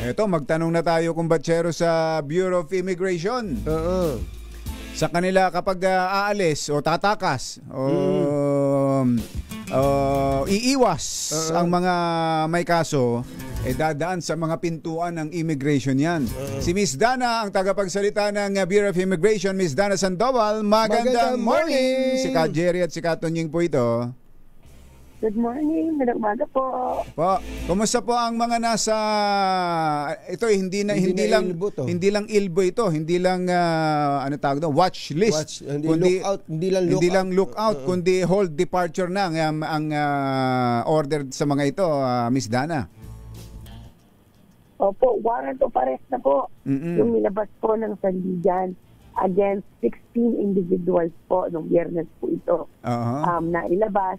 Eto, magtanong na tayo kumbatsero sa Bureau of Immigration. Sa kanila kapag aalis o tatakas o iiwas ang mga may kaso, dadaan sa mga pintuan ng immigration yan. Si Miss Dana, ang tagapagsalita ng Bureau of Immigration, Miss Dana Sandoval. Magandang morning! Si Ka Jerry at si Ka Tonying po ito. Good morning, magandang umaga po. Kumusta po ang mga nasa ito hindi lang ilbo ito, hindi lang ano tawag doon, watch list, hindi lang lookout, kundi hold departure na ang order sa mga ito, Miss Dana. Opo, warrant of arrest na po. Yung nilabas po ng Sandigan against 16 individuals po nung Biyernes po ito. Na ilabas.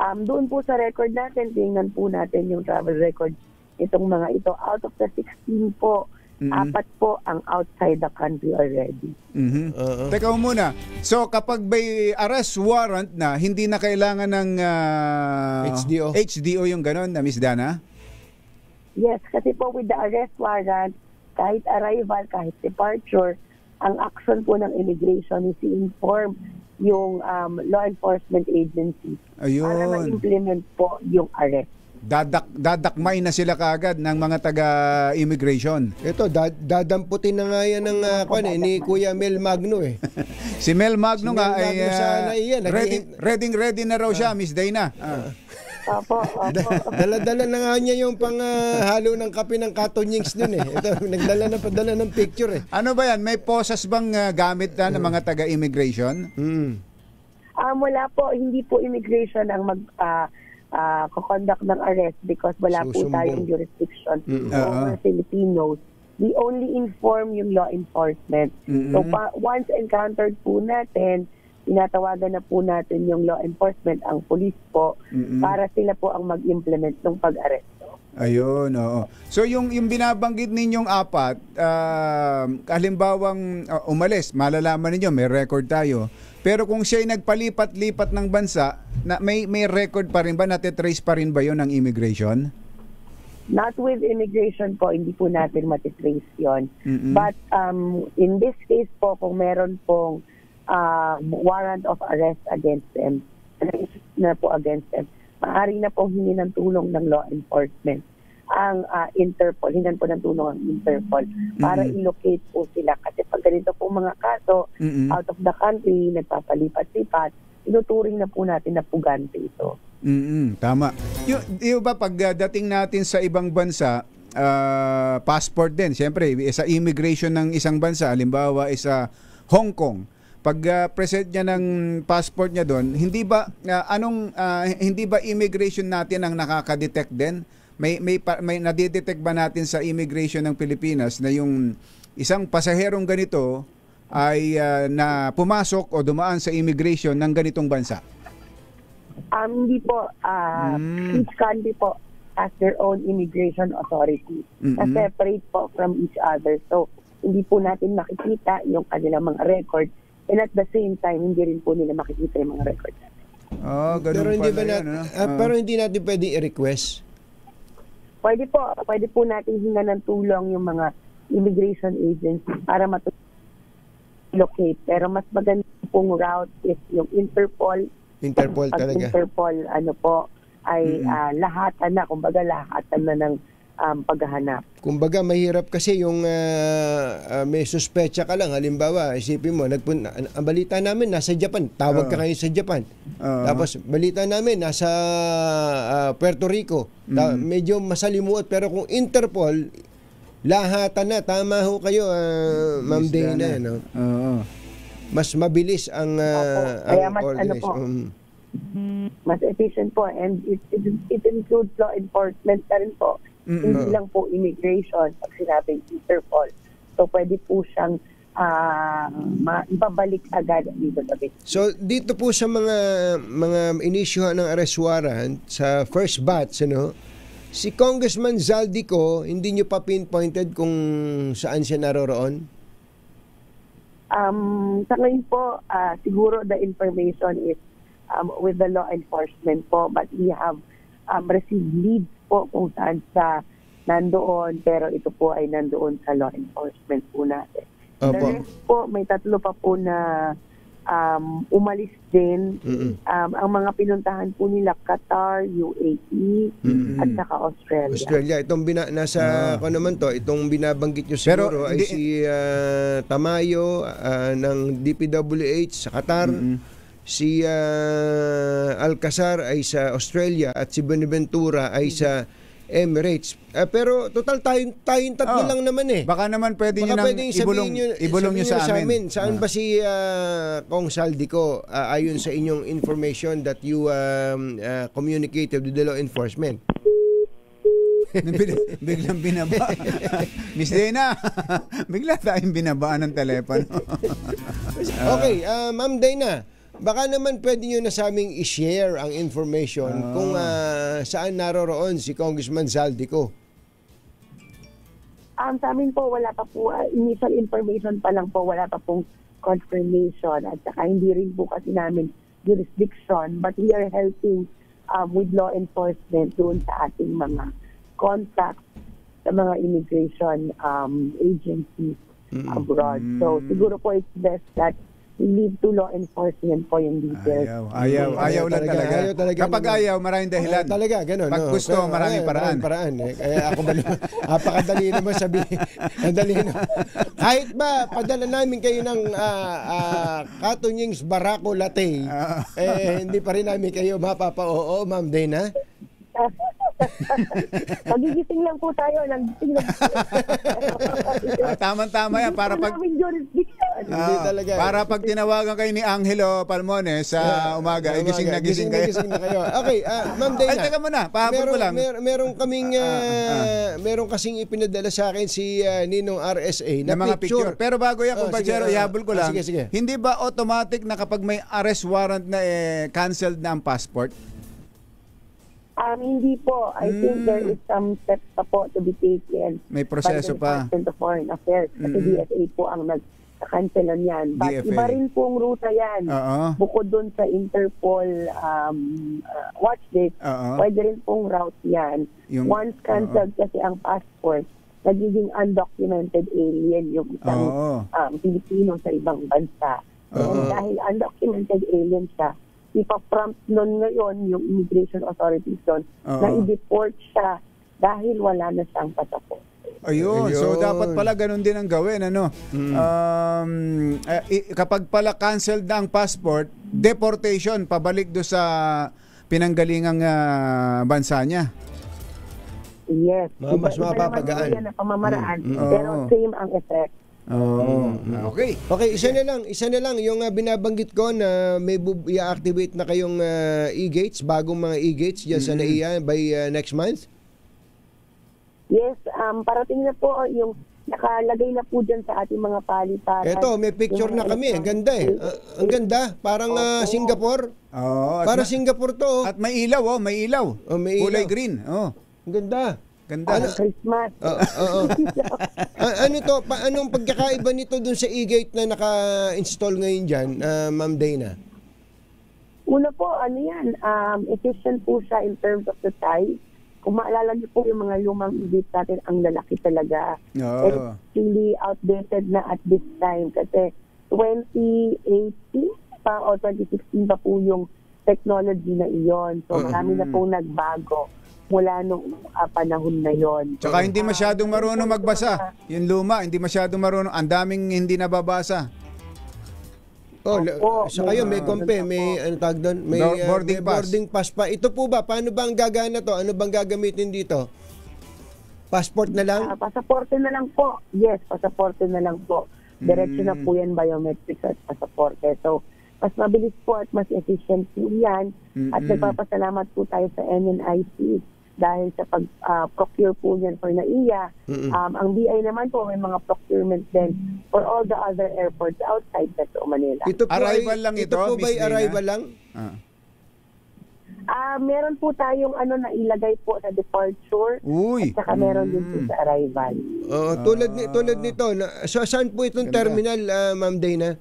Doon po sa record natin, tingnan po natin yung travel record itong mga ito. Out of the 16 po, 4 po ang outside the country already. Teka muna, so kapag may arrest warrant na, hindi na kailangan ng HDO yung gano'n na Miss Dana? Yes, kasi po with the arrest warrant, kahit arrival, kahit departure, ang action po ng immigration is i-inform yung law enforcement agency. Ayun. Para ma-implement po yung arrest. Dadakmay na sila kaagad ng mga taga-immigration. Ito, dadamputin na nga yan ng ni Kuya Mel Magno eh. Si Mel Magno nga ay ready na raw siya, Miss Dana. Opo. Dala-dala na nga niya yung panghalo ng kape ng Katonyings dun eh. Ito, padala ng picture eh. Ano ba yan? May posas bang gamit na ng mga taga-immigration? Wala po. Hindi po immigration ang conduct ng arrest because wala po tayong jurisdiction over Filipinos. We only inform yung law enforcement. So once encountered po natin, tinatawagan na po natin yung law enforcement, ang police po, para sila po ang mag-implement ng pag-aresto. Ayun, oo. So yung binabanggit ninyong 4, halimbawang umalis, malalaman ninyo, may record tayo. Pero kung siya'y nagpalipat-lipat ng bansa, may record pa rin ba, natitrace pa rin ba yun ng immigration? Not with immigration po, hindi po natin matitrace yun. But in this case po, kung meron pong warrant of arrest against them, na po against them, maaari na pong hingi ng tulong ng law enforcement ang Interpol, hingan po ng tulong ang Interpol para i-locate po sila. Kasi pag ganito po mga kaso, out of the country, nagpapalipat-lipat, inuturing na po natin na pugante ito. Tama. Yung ba pagdating natin sa ibang bansa, passport din, siyempre, sa immigration ng isang bansa, halimbawa isa Hong Kong, pag present niya ng passport niya doon, hindi ba hindi ba immigration natin ang nakaka-detect din? May nadidetect ba natin sa immigration ng Pilipinas na yung isang pasaherong ganito ay na pumasok o dumaan sa immigration ng ganitong bansa? Hindi po. Each country po has their own immigration authority na separate po from each other. So, hindi po natin makikita yung kanilang mga record. And at the same time, hindi rin po nila makikita yung mga records natin. Pero hindi natin pwedeng i-request? Pwede po natin hinga ng tulong yung mga immigration agency para locate. Pero mas maganda pong route is yung Interpol. Talaga. Interpol, ay lahatan na, kumbaga lahatan na ng paghahanap. Kumbaga mahirap kasi yung may suspecha ka lang, halimbawa isipin mo ang balita namin nasa Japan, tawag ka ngayon sa Japan, tapos balita namin nasa Puerto Rico, medyo masalimuot, pero kung Interpol lahatan na, tama ho kayo, Ma'am Dana, no? Mas mabilis ang kaya mas mas efficient po, and it includes law enforcement na rin po. Hindi lang po immigration pag sinabing Interpol. So pwede po siyang ibabalik agad dito sa base. So dito po sa mga inisyuhan ng arrest warrant sa first batch, si Congressman Zaldico, hindi nyo pa pinpointed kung saan siya naroroon? Sa ngayon po, siguro the information is with the law enforcement po, but we have received leads po kung saan sa nandoon, pero ito po ay nandoon sa law enforcement po natin. Opo. The rest po, may 3 pa po na umalis din. Ang mga pinuntahan po nila, Qatar, UAE, at saka Australia. Australia. Itong nasa, ako naman to, itong binabanggit nyo siguro ay si Tamayo ng DPWH sa Qatar, si Alcazar ay sa Australia, at si Benaventura ay sa Emirates. Pero total tayong tatlo lang naman eh. Baka naman pwede nyo nang ibulong nyo sa amin. Saan ba si Kong Saldico ayon sa inyong information that you communicated with the law enforcement? Biglang binaba. Miss Dana, bigla tayong binabaan ng telepono. Okay, Ma'am Dana, baka naman pwede nyo na sa aming i-share ang information kung saan naroroon si Congressman Saldico. Sa amin po, wala pa po, initial information pa lang po, wala pa pong confirmation, at saka hindi rin po kasi namin jurisdiction, but we are helping with law enforcement doon sa ating mga contacts sa mga immigration agencies abroad. So siguro po it's best that we leave to law enforcement po yung details. Ayaw lang talaga. Kapag ayaw, maraming dahilan. Talaga, ganun. Pag gusto, maraming paraan. Kaya ako ba naman, napakadali naman sabihin. Madali naman. Kahit ba, padala namin kayo ng Katunyings Barako Latte, hindi pa rin namin kayo mapapa-oo, Ma'am Dana. Magigising lang po tayo. Tama-tama yan. Para pag para pag tinawagan kayo ni Angelo Palmone sa umaga, gising na kayo. Okay, Ma'am Dana. Ay, teka muna. Pahabol ko lang. Meron kasing ipinadala sa akin si Ninong RSA na mga picture. Pero bago yan, kumpatsero, ihabol ko lang. Sige. Hindi ba automatic na kapag may arrest warrant na canceled na ang passport? Hindi po. I think there is some steps pa po to be taken. May proseso pa. By the Department of Foreign Affairs. Kasi DFA po ang nag-cancelan yan. But DFA. iba rin pong ruta yan. Bukod dun sa Interpol watch list, pwede rin pong route yan. Once canceled kasi ang passport, nagiging undocumented alien yung isang Pilipino sa ibang bansa. And dahil undocumented alien siya, ipa-prompt nun ngayon yung immigration authorities doon na i-deport siya dahil wala na siyang pasaport. Ayun. So dapat pala ganun din ang gawin, ano? Kapag pala canceled na ang passport, deportation pabalik do sa pinanggalingang bansa niya. Yes. Mas mapapagaan. Iba naman na pamamaraan, pero same ang effect. Okay. Okay, isa na lang yung binabanggit ko na may i-activate na kayong e-gates, bagong mga e-gates diyan sa NAIA by next month. Yes, parating na po yung nakalagay na po diyan sa ating mga paliparan. Ito, may picture na kami. Ang ganda eh. Ang ganda, parang Singapore. Para Singapore to. At may ilaw, may ilaw. May kulay green. Ang ganda. Ganda. Christmas. Ano to? Anong pagkakaiba nito dun sa e-gate na naka-install ngayon dyan, Ma'am Dana? Una po, efficient po siya in terms of the size. Kung maalala niyo po yung mga lumang e-gate natin, ang lalaki talaga. It's really outdated na at this time kasi 2018 pa o 2016 pa po yung technology na iyon. So marami na pong nagbago mula nung panahon na yon. Tsaka hindi masyadong marunong magbasa. Yung luma, hindi masyadong marunong. Ang daming hindi nababasa. Sa kayo, may may tag doon? May boarding pass pa. Ito po ba? Paano ba ang gagana to? Ano bang gagamitin dito? Passport na lang? Pasaporte na lang po. Yes, pasaporte na lang po. Diretso na po yan, biometrics at pasaporte. So, mas mabilis po at mas efficient po yan. At nagpapasalamat po tayo sa NNIC dahil sa pag-procure po niyan for NAIA. Ang BI naman po may mga procurement din for all the other airports outside Metro Manila. Ito po po ba arrival lang? Meron po tayong na ilagay po sa departure at saka meron din po sa arrival. Tulad nito. So saan po itong terminal, Ma'am Dana?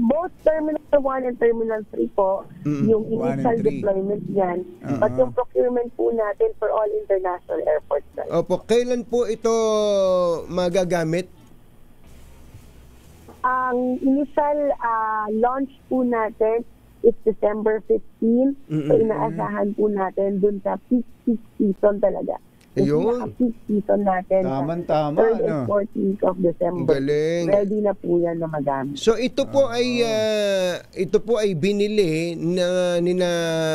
Both Terminal 1 and Terminal 3 po, yung 1 and initial 3. deployment niyan. But yung procurement po natin for all international airports. Opo, kailan po ito magagamit? Ang initial launch po natin is December 15. So inaasahan po natin dun sa peak season talaga. Ayun. Peak season natin Tama-tama, sa 3rd and no? 4th week of December. Galing. Ready na po yan na magamit. So ito po ay binili na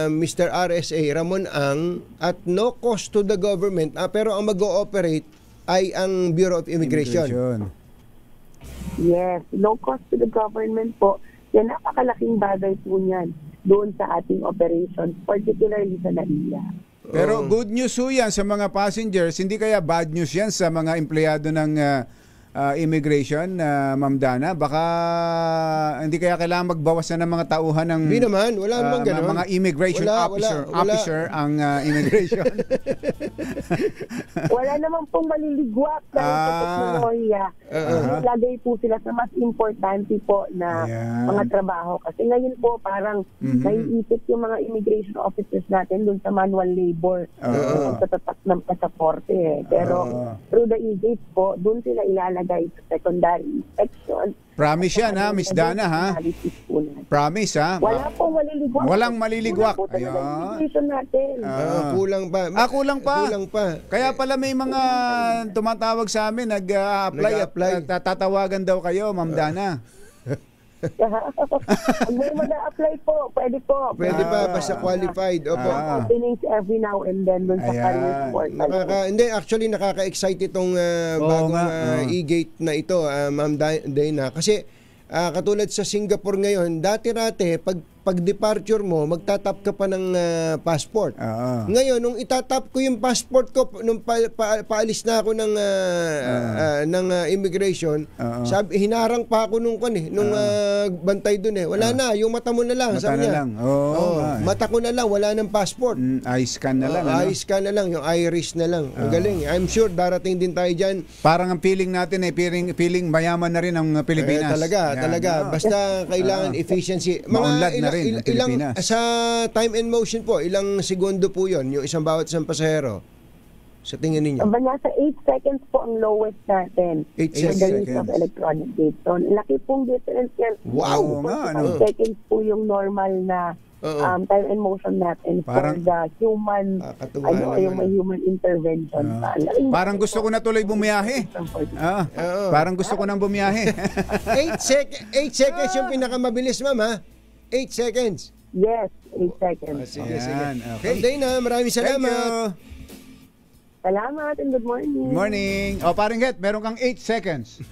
Mr. RSA Ramon Ang at no cost to the government, pero ang mag-ooperate ay ang Bureau of Immigration. Yes, no cost to the government po. Yan, napakalaking bagay po niyan doon sa ating operations, particularly sa NAIA. Pero good news po yan sa mga passengers, hindi kaya bad news yan sa mga empleyado ng immigration, Ma'am Dana? Baka hindi kaya kailangan magbawas na ng mga tauhan ng Hindi naman, wala namang ganun. mga immigration Wala. officer ang immigration. Wala naman pong maliligwak dahil sa teknolohiya. Lagay po sila sa mas importante po na mga trabaho. Kasi ngayon po parang naiisip yung mga immigration officers natin dun sa manual labor. Sa tatak ng pasaporte. Pero through the e-gates po, dun sila ilalagay sa secondary inspection. Promise yan ha, Miss Dana ha? Promise ha? Wala pong maliligwak. Walang maliligwak. Kulang po talaga yung immigration natin. Kulang pa. Kulang pa. Kulang pa. Kaya pala may mga tumatawag sa amin, nag-apply. Tatawagan daw kayo, Ma'am Dana. Pag may mag-a-apply po, pwede po. Pwede pa, basta qualified. Opo. Openings every now and then dun sa career portal. Actually, nakaka-excite itong bagong e-gate na ito, Ma'am Dana. Kasi katulad sa Singapore ngayon, dati-rate, pag departure mo, magtatap ka pa ng passport. Ngayon, nung itatap ko yung passport ko, nung paalis na ako ng immigration, hinarang pa ako nung bantay dun eh. Wala na, yung mata mo na lang. Mata na lang. Mata ko na lang, wala ng passport. Eye scan na lang. Eye scan na lang, yung iris na lang. Ang galing. I'm sure darating din tayo dyan. Parang ang feeling natin feeling mayaman na rin ang Pilipinas. Talaga. Basta kailangan efficiency. Maunlad na rin ang Pilipinas. Sa time and motion po, ilang segundo po yon yung bawat isang pasahero? Sa tingin ninyo? Nasa 8 seconds po ang lowest natin. 8 seconds. The use of electronic gate. So, laki pong difference yan. Wow! 8 seconds po yung normal na time and motion natin for the human, yung may human intervention. Parang gusto ko na tuloy bumiyahe. Parang gusto ko nang bumiyahe. 8 seconds yung pinakamabilis, ma'am, ha? 8 seconds. Yes, 8 seconds. Sige. Okay, Dana, maraming salamat. Salamat and good morning. Good morning. Parang Het, meron kang 8 seconds.